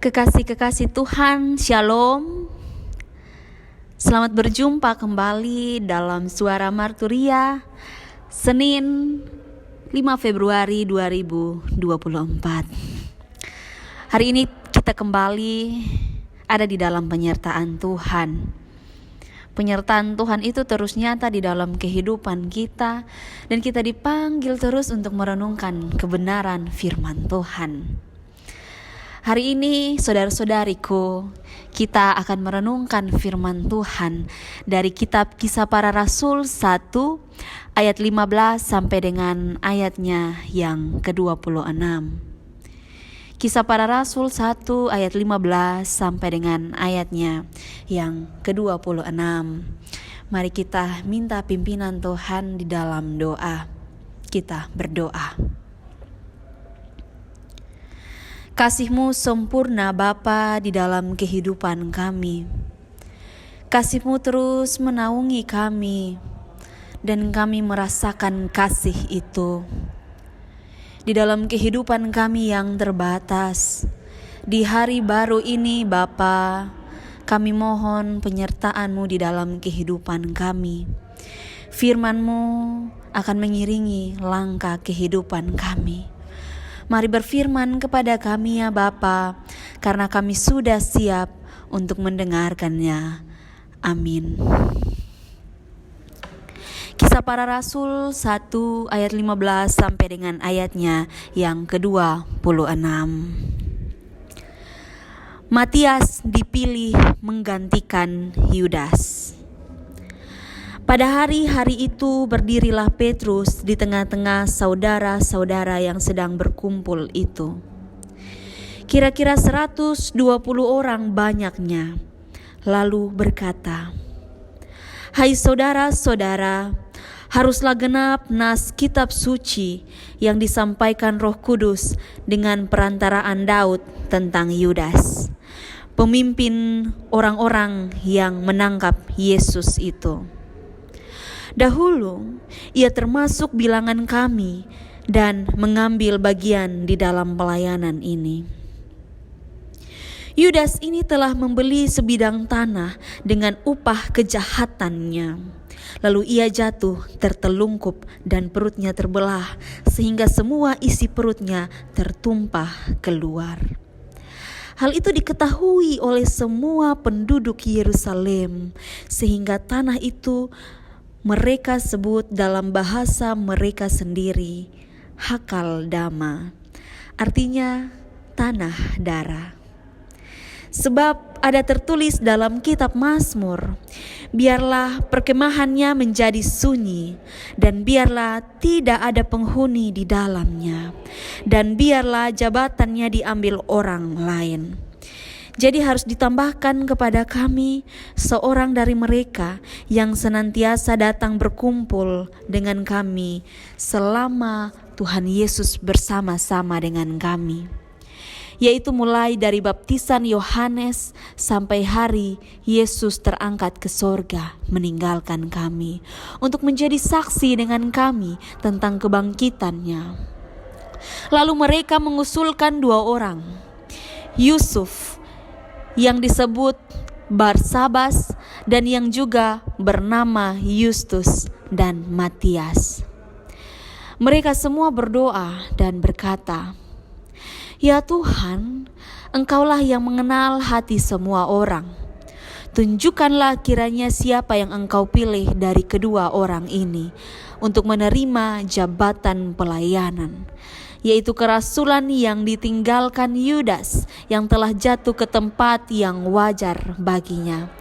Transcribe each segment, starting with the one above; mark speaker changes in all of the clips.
Speaker 1: Kekasih-kekasih Tuhan, Shalom. Selamat berjumpa kembali dalam Suara Marturia, Senin 5 Februari 2024. Hari ini kita kembali ada di dalam penyertaan Tuhan. Penyertaan Tuhan itu terus nyata di dalam kehidupan kita, dan kita dipanggil terus untuk merenungkan kebenaran firman Tuhan. Hari ini saudara-saudariku, kita akan merenungkan firman Tuhan dari kitab Kisah Para Rasul 1 ayat 15 sampai dengan ayatnya yang ke-26. Kisah Para Rasul 1 ayat 15 sampai dengan ayatnya yang ke-26. Mari kita minta pimpinan Tuhan di dalam doa. Kita berdoa. Kasih-Mu sempurna Bapa di dalam kehidupan kami. Kasih-Mu terus menaungi kami, dan kami merasakan kasih itu. Di dalam kehidupan kami yang terbatas, di hari baru ini Bapa, kami mohon penyertaan-Mu di dalam kehidupan kami. Firman-Mu akan mengiringi langkah kehidupan kami. Mari berfirman kepada kami ya Bapa, karena kami sudah siap untuk mendengarkannya. Amin. Kisah Para Rasul 1 ayat 15 sampai dengan ayatnya yang ke-26. Matias dipilih menggantikan Yudas. Pada hari-hari itu berdirilah Petrus di tengah-tengah saudara-saudara yang sedang berkumpul itu. Kira-kira 120 orang banyaknya. Lalu berkata, "Hai saudara-saudara, haruslah genap nas kitab suci yang disampaikan Roh Kudus dengan perantaraan Daud tentang Yudas, pemimpin orang-orang yang menangkap Yesus itu. Dahulu ia termasuk bilangan kami dan mengambil bagian di dalam pelayanan ini. Yudas ini telah membeli sebidang tanah dengan upah kejahatannya. Lalu ia jatuh tertelungkup dan perutnya terbelah sehingga semua isi perutnya tertumpah keluar. Hal itu diketahui oleh semua penduduk Yerusalem, sehingga tanah itu mereka sebut dalam bahasa mereka sendiri Hakal Dama, artinya tanah darah. Sebab ada tertulis dalam kitab Mazmur, biarlah perkemahannya menjadi sunyi, dan biarlah tidak ada penghuni di dalamnya, dan biarlah jabatannya diambil orang lain. Jadi harus ditambahkan kepada kami seorang dari mereka yang senantiasa datang berkumpul dengan kami selama Tuhan Yesus bersama-sama dengan kami, yaitu mulai dari baptisan Yohanes sampai hari Yesus terangkat ke sorga meninggalkan kami untuk menjadi saksi dengan kami tentang kebangkitannya. Lalu mereka mengusulkan 2 orang, Yusuf yang disebut Barsabas dan yang juga bernama Yustus dan Matias. Mereka semua berdoa dan berkata, "Ya Tuhan, Engkaulah yang mengenal hati semua orang. Tunjukkanlah kiranya siapa yang Engkau pilih dari kedua orang ini untuk menerima jabatan pelayanan, yaitu kerasulan yang ditinggalkan Yudas yang telah jatuh ke tempat yang wajar baginya."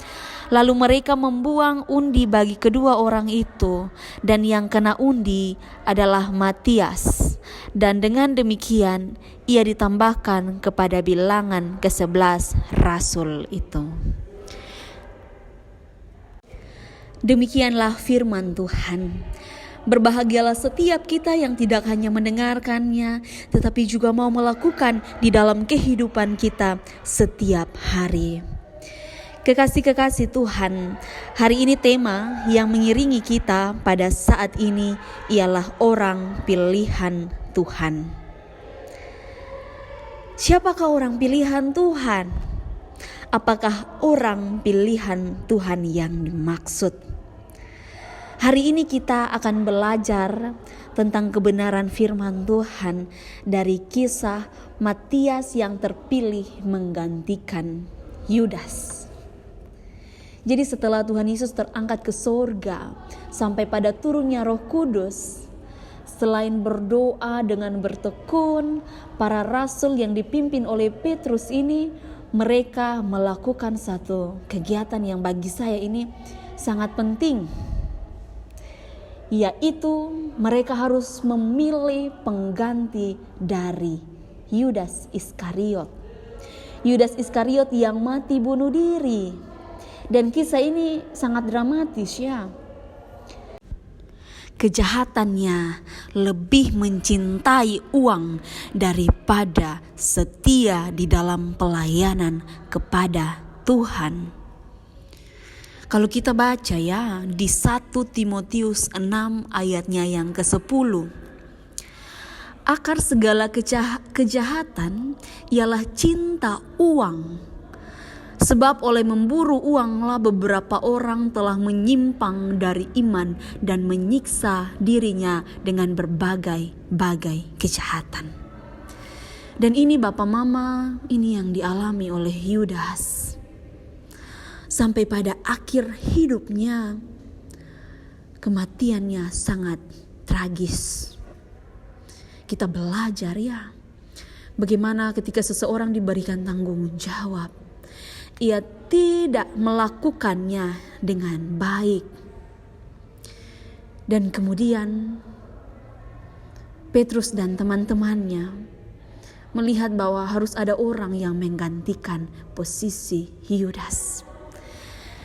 Speaker 1: Lalu mereka membuang undi bagi kedua orang itu, dan yang kena undi adalah Matias. Dan dengan demikian ia ditambahkan kepada bilangan ke-11 rasul itu. Demikianlah firman Tuhan. Berbahagialah setiap kita yang tidak hanya mendengarkannya, tetapi juga mau melakukan di dalam kehidupan kita setiap hari. Kekasih-kekasih Tuhan, hari ini tema yang mengiringi kita pada saat ini ialah orang pilihan Tuhan. Siapakah orang pilihan Tuhan? Apakah orang pilihan Tuhan yang dimaksud? Hari ini kita akan belajar tentang kebenaran firman Tuhan dari kisah Matias yang terpilih menggantikan Yudas. Jadi setelah Tuhan Yesus terangkat ke sorga sampai pada turunnya Roh Kudus, selain berdoa dengan bertekun, para rasul yang dipimpin oleh Petrus ini, mereka melakukan satu kegiatan yang bagi saya ini sangat penting, yaitu mereka harus memilih pengganti dari Yudas Iskariot. Yudas Iskariot yang mati bunuh diri. Dan kisah ini sangat dramatis ya. Kejahatannya lebih mencintai uang daripada setia di dalam pelayanan kepada Tuhan. Kalau kita baca ya di 1 Timotius 6 ayatnya yang ke-10. Akar segala kejahatan ialah cinta uang. Sebab oleh memburu uanglah beberapa orang telah menyimpang dari iman dan menyiksa dirinya dengan berbagai-bagai kejahatan. Dan ini Bapak Mama, ini yang dialami oleh Yudas. Sampai pada akhir hidupnya, kematiannya sangat tragis. Kita belajar ya, bagaimana ketika seseorang diberikan tanggung jawab, ia tidak melakukannya dengan baik. Dan kemudian Petrus dan teman-temannya melihat bahwa harus ada orang yang menggantikan posisi Yudas.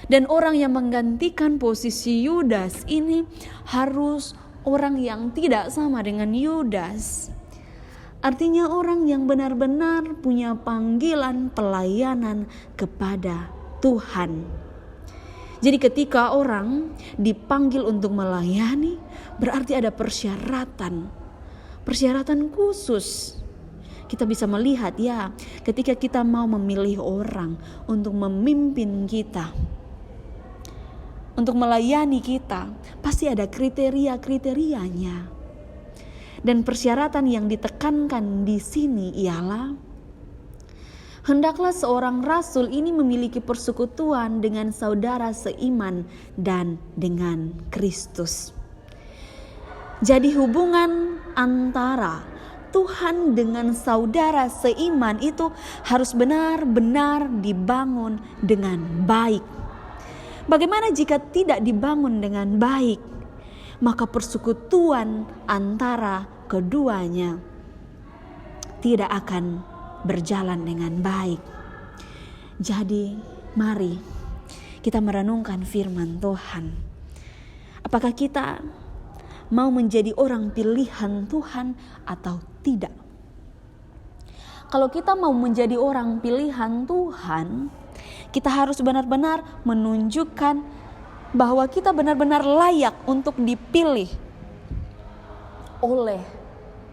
Speaker 1: Dan orang yang menggantikan posisi Yudas ini harus orang yang tidak sama dengan Yudas. Artinya orang yang benar-benar punya panggilan pelayanan kepada Tuhan. Jadi ketika orang dipanggil untuk melayani, berarti ada persyaratan khusus. Kita bisa melihat ya, ketika kita mau memilih orang untuk memimpin kita, untuk melayani kita, pasti ada kriteria-kriterianya. Dan persyaratan yang ditekankan di sini ialah hendaklah seorang rasul ini memiliki persekutuan dengan saudara seiman dan dengan Kristus. Jadi hubungan antara Tuhan dengan saudara seiman itu harus benar-benar dibangun dengan baik. Bagaimana jika tidak dibangun dengan baik? Maka persekutuan antara keduanya tidak akan berjalan dengan baik. Jadi mari kita merenungkan firman Tuhan. Apakah kita mau menjadi orang pilihan Tuhan atau tidak? Kalau kita mau menjadi orang pilihan Tuhan, kita harus benar-benar menunjukkan bahwa kita benar-benar layak untuk dipilih oleh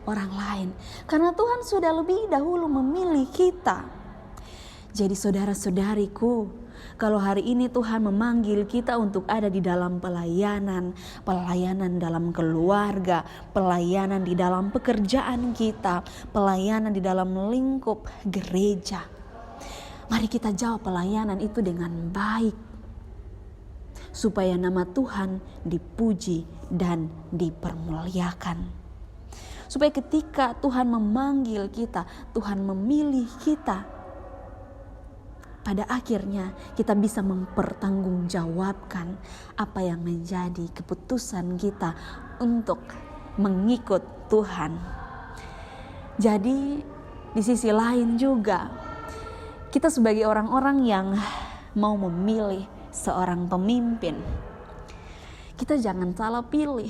Speaker 1: orang lain. Karena Tuhan sudah lebih dahulu memilih kita. Jadi saudara-saudariku, kalau hari ini Tuhan memanggil kita untuk ada di dalam pelayanan dalam keluarga, pelayanan di dalam pekerjaan kita, pelayanan di dalam lingkup gereja, mari kita jawab pelayanan itu dengan baik, supaya nama Tuhan dipuji dan dipermuliakan. Supaya ketika Tuhan memanggil kita, Tuhan memilih kita, pada akhirnya kita bisa mempertanggungjawabkan apa yang menjadi keputusan kita untuk mengikut Tuhan. Jadi di sisi lain juga, kita sebagai orang-orang yang mau memilih seorang pemimpin, kita jangan salah pilih.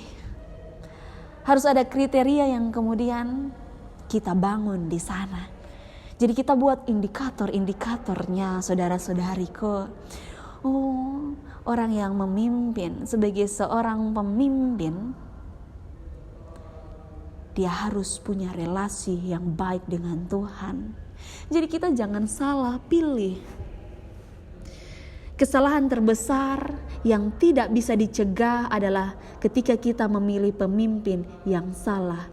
Speaker 1: Harus ada kriteria yang kemudian kita bangun di sana. Jadi kita buat indikator-indikatornya, saudara-saudariku. Orang yang memimpin, sebagai seorang pemimpin, dia harus punya relasi yang baik dengan Tuhan. Jadi kita jangan salah pilih. Kesalahan terbesar yang tidak bisa dicegah adalah ketika kita memilih pemimpin yang salah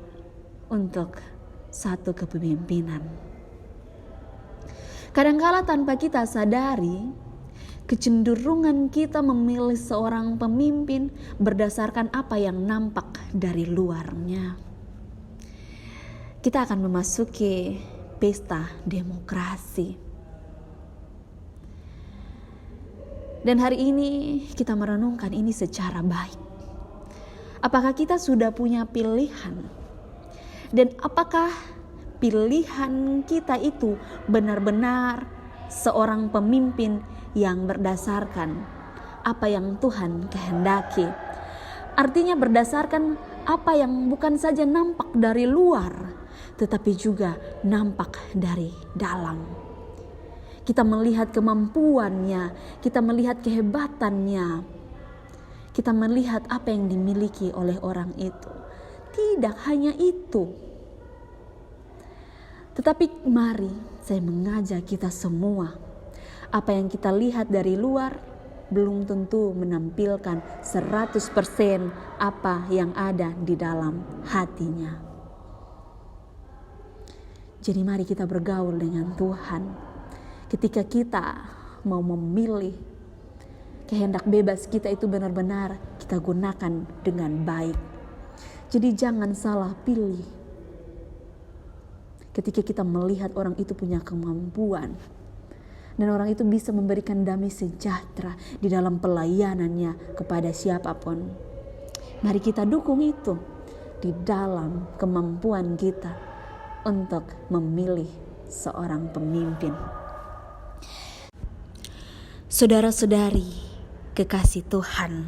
Speaker 1: untuk satu kepemimpinan. Kadangkala tanpa kita sadari, kecenderungan kita memilih seorang pemimpin berdasarkan apa yang nampak dari luarnya. Kita akan memasuki pesta demokrasi. Dan hari ini kita merenungkan ini secara baik. Apakah kita sudah punya pilihan? Dan apakah pilihan kita itu benar-benar seorang pemimpin yang berdasarkan apa yang Tuhan kehendaki? Artinya berdasarkan apa yang bukan saja nampak dari luar, tetapi juga nampak dari dalam. Kita melihat kemampuannya, kita melihat kehebatannya, kita melihat apa yang dimiliki oleh orang itu. Tidak hanya itu, tetapi mari saya mengajak kita semua, apa yang kita lihat dari luar belum tentu menampilkan 100% apa yang ada di dalam hatinya. Jadi mari kita bergaul dengan Tuhan. Ketika kita mau memilih, kehendak bebas kita itu benar-benar kita gunakan dengan baik. Jadi jangan salah pilih. Ketika kita melihat orang itu punya kemampuan, dan orang itu bisa memberikan damai sejahtera di dalam pelayanannya kepada siapapun, mari kita dukung itu di dalam kemampuan kita untuk memilih seorang pemimpin. Saudara-saudari kekasih Tuhan,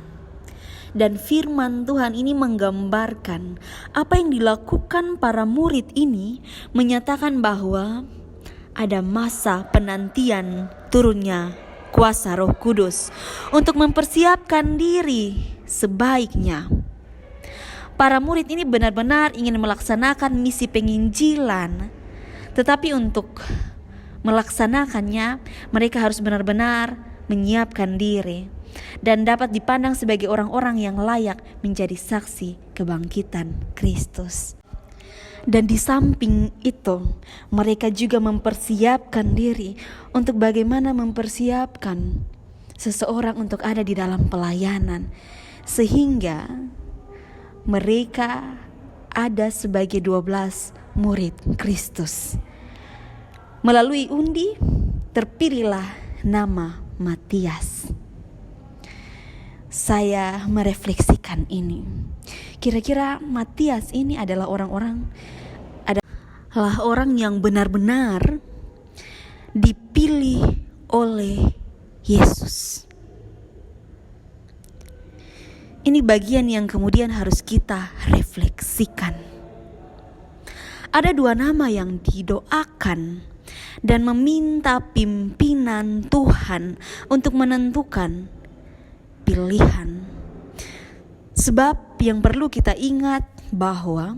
Speaker 1: dan firman Tuhan ini menggambarkan apa yang dilakukan para murid ini, menyatakan bahwa ada masa penantian turunnya kuasa Roh Kudus untuk mempersiapkan diri sebaiknya. Para murid ini benar-benar ingin melaksanakan misi penginjilan, tetapi untuk melaksanakannya mereka harus benar-benar menyiapkan diri dan dapat dipandang sebagai orang-orang yang layak menjadi saksi kebangkitan Kristus. Dan di samping itu, mereka juga mempersiapkan diri untuk bagaimana mempersiapkan seseorang untuk ada di dalam pelayanan, sehingga mereka ada sebagai 12 murid Kristus. Melalui undi terpilihlah nama Matias. Saya merefleksikan ini. Kira-kira Matias ini adalah orang yang benar-benar dipilih oleh Yesus. Ini bagian yang kemudian harus kita refleksikan. Ada 2 nama yang didoakan dan meminta pimpinan Tuhan untuk menentukan pilihan. Sebab yang perlu kita ingat bahwa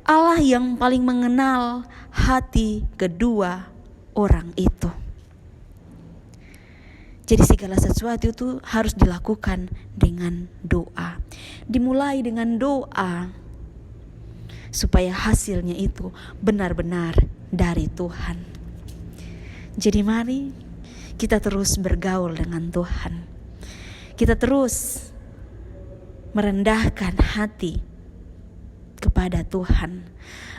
Speaker 1: Allah yang paling mengenal hati kedua orang itu. Jadi segala sesuatu itu harus dilakukan dengan doa. Dimulai dengan doa supaya hasilnya itu benar-benar dari Tuhan. Jadi mari kita terus bergaul dengan Tuhan. Kita terus merendahkan hati kepada Tuhan,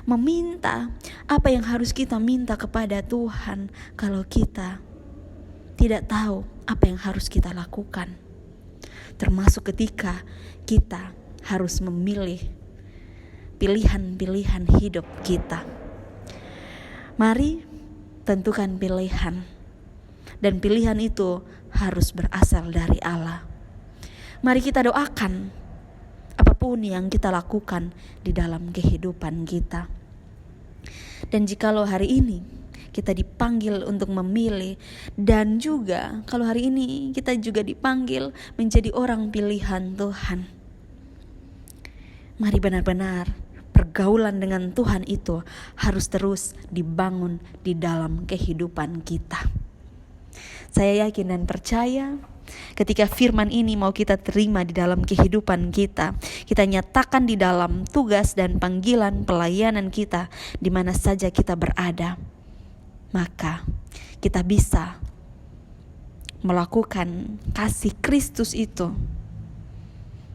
Speaker 1: meminta apa yang harus kita minta kepada Tuhan kalau kita tidak tahu apa yang harus kita lakukan. Termasuk ketika kita harus memilih pilihan-pilihan hidup kita. Mari tentukan pilihan, dan pilihan itu harus berasal dari Allah. Mari kita doakan apapun yang kita lakukan di dalam kehidupan kita. Dan jikalau hari ini kita dipanggil untuk memilih, dan juga kalau hari ini kita juga dipanggil menjadi orang pilihan Tuhan, mari benar-benar pergaulan dengan Tuhan itu harus terus dibangun di dalam kehidupan kita. Saya yakin dan percaya ketika firman ini mau kita terima di dalam kehidupan kita, kita nyatakan di dalam tugas dan panggilan pelayanan kita di mana saja kita berada, maka kita bisa melakukan kasih Kristus itu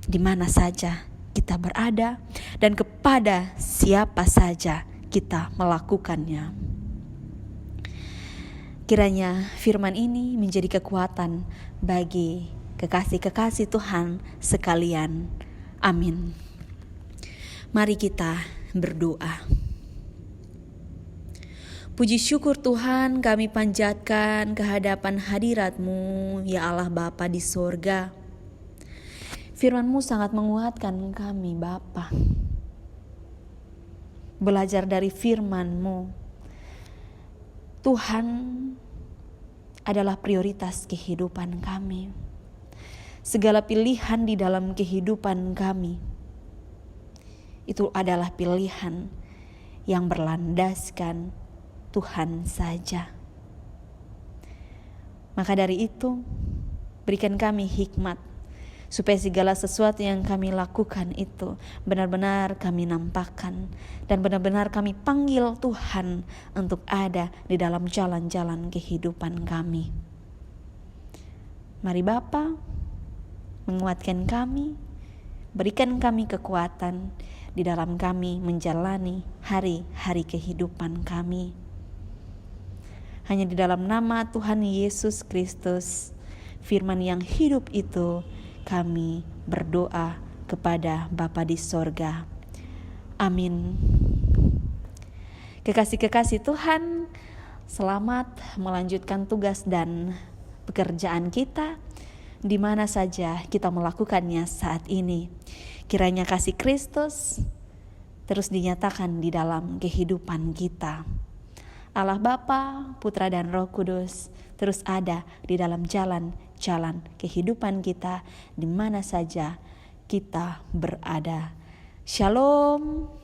Speaker 1: di mana saja kita berada dan kepada siapa saja kita melakukannya. Kiranya firman ini menjadi kekuatan bagi kekasih-kekasih Tuhan sekalian. Amin. Mari kita berdoa. Puji syukur Tuhan kami panjatkan kehadapan hadirat-Mu, ya Allah Bapa di sorga. Firman-Mu sangat menguatkan kami Bapa. Belajar dari firman-Mu, Tuhan adalah prioritas kehidupan kami. Segala pilihan di dalam kehidupan kami itu adalah pilihan yang berlandaskan Tuhan saja. Maka dari itu, berikan kami hikmat supaya segala sesuatu yang kami lakukan itu benar-benar kami nampakkan dan benar-benar kami panggil Tuhan untuk ada di dalam jalan-jalan kehidupan kami. Mari Bapa, menguatkan kami, berikan kami kekuatan di dalam kami menjalani hari-hari kehidupan kami. Hanya di dalam nama Tuhan Yesus Kristus, firman yang hidup itu, kami berdoa kepada Bapa di sorga. Amin. Kekasih-kekasih Tuhan, selamat melanjutkan tugas dan pekerjaan kita di mana saja kita melakukannya saat ini. Kiranya kasih Kristus terus dinyatakan di dalam kehidupan kita. Allah Bapa, Putra dan Roh Kudus terus ada di dalam jalan-jalan kehidupan kita di mana saja kita berada. Shalom.